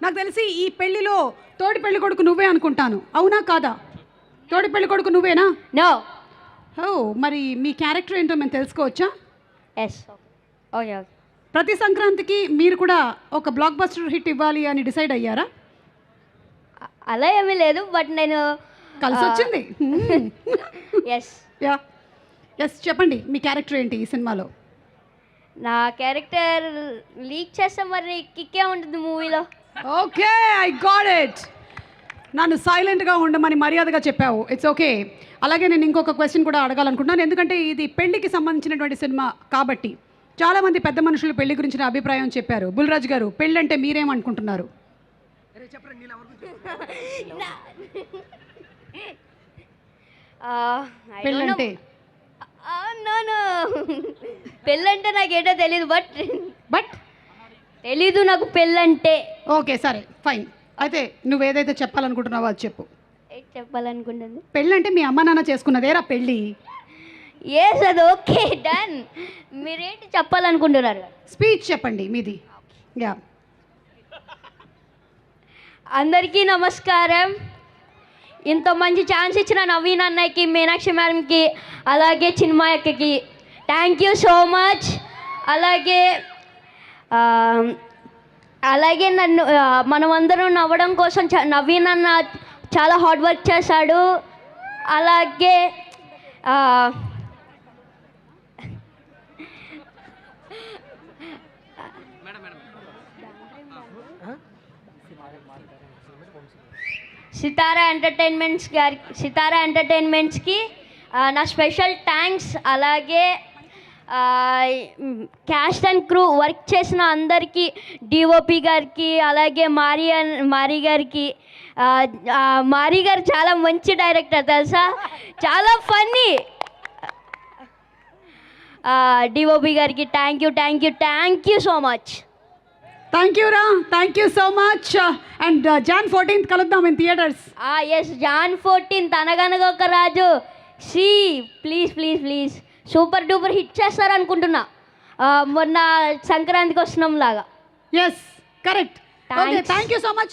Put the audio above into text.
నాకు తెలిసి ఈ పెళ్లిలో తోడి పెళ్లి కొడుకు నువ్వే అనుకుంటాను, అవునా కాదా? తోడి పెళ్లి కొడుకు నువ్వేనా? నో. ఓ, మరి మీ క్యారెక్టర్ ఏంటో మేము తెలుసుకోవచ్చా? ఎస్. ఓకే. ప్రతి సంక్రాంతికి మీరు కూడా ఒక బ్లాక్ బస్టర్ హిట్ ఇవ్వాలి అని డిసైడ్ అయ్యారా? అలా ఏమీ లేదు, బట్ నేను కలిసి వచ్చింది. ఎస్. యా, ఎస్, చెప్పండి మీ క్యారెక్టర్ ఏంటి ఈ సినిమాలో? నా క్యారెక్టర్ లీక్ చేస్తే మరి కిక్కే ఉంటుంది మూవీలో. Okay, I got it. నన్ను సైలెంట్గా ఉండమని మర్యాదగా చెప్పావు, ఇట్స్ ఓకే. అలాగే నేను ఇంకొక క్వశ్చన్ కూడా అడగాలనుకుంటున్నాను, ఎందుకంటే ఇది పెళ్లికి సంబంధించినటువంటి సినిమా కాబట్టి చాలామంది పెద్ద మనుషులు పెళ్లి గురించిన అభిప్రాయం చెప్పారు. బుల్రాజ్ గారు, పెళ్ళి అంటే మీరేమనుకుంటున్నారు? పెళ్ళంటే పెళ్ళంటే నాకేటో తెలీదు, బట్ తెలీదు నాకు పెళ్ళంటే. ఓకే, సరే, ఫైన్. అయితే నువ్వు ఏదైతే చెప్పాలనుకుంటున్నావో అది చెప్పు. చెప్పాలనుకుంటుంది పెళ్ళంటే మీ అమ్మ నాన్న చేసుకున్నదేరా పెళ్ళి. ఎస్, అది ఓకే, డన్. మీరేంటి చెప్పాలనుకుంటున్నారు? స్పీచ్ చెప్పండి మీది. యా. అందరికీ నమస్కారం. ఇంత మంచి ఛాన్స్ ఇచ్చిన నవీన్ అన్నయ్యకి, మీనాక్షి మ్యామ్కి, అలాగే చిన్మయక్కకి థ్యాంక్ యూ సో మచ్. అలాగే నన్ను మనమందరం నవ్వడం కోసం నవీన్ అన్న చాలా హార్డ్ వర్క్ చేశాడు. అలాగే సితారా ఎంటర్టైన్మెంట్స్కి నా స్పెషల్ థ్యాంక్స్. అలాగే క్యాస్ట్ అండ్ క్రూ వర్క్ చేసిన అందరికీ, డిఓపి గారికి, అలాగే మారీ గారికి. మారీ గారు చాలా మంచి డైరెక్టర్ తెలుసా, చాలా ఫన్నీ. డిఓపి గారికి thank you so much. Thank you రా, thank you so much. And Jan 14th కలుద్దాం in theatres. Yes, Jan 14th Anaganaga Oka Raju. Please super duper hit చేస్తారనుకుంటున్నా, మొన్న సంక్రాంతికి వస్తున్నాం లాగా. Yes, correct. Okay, thank you so much.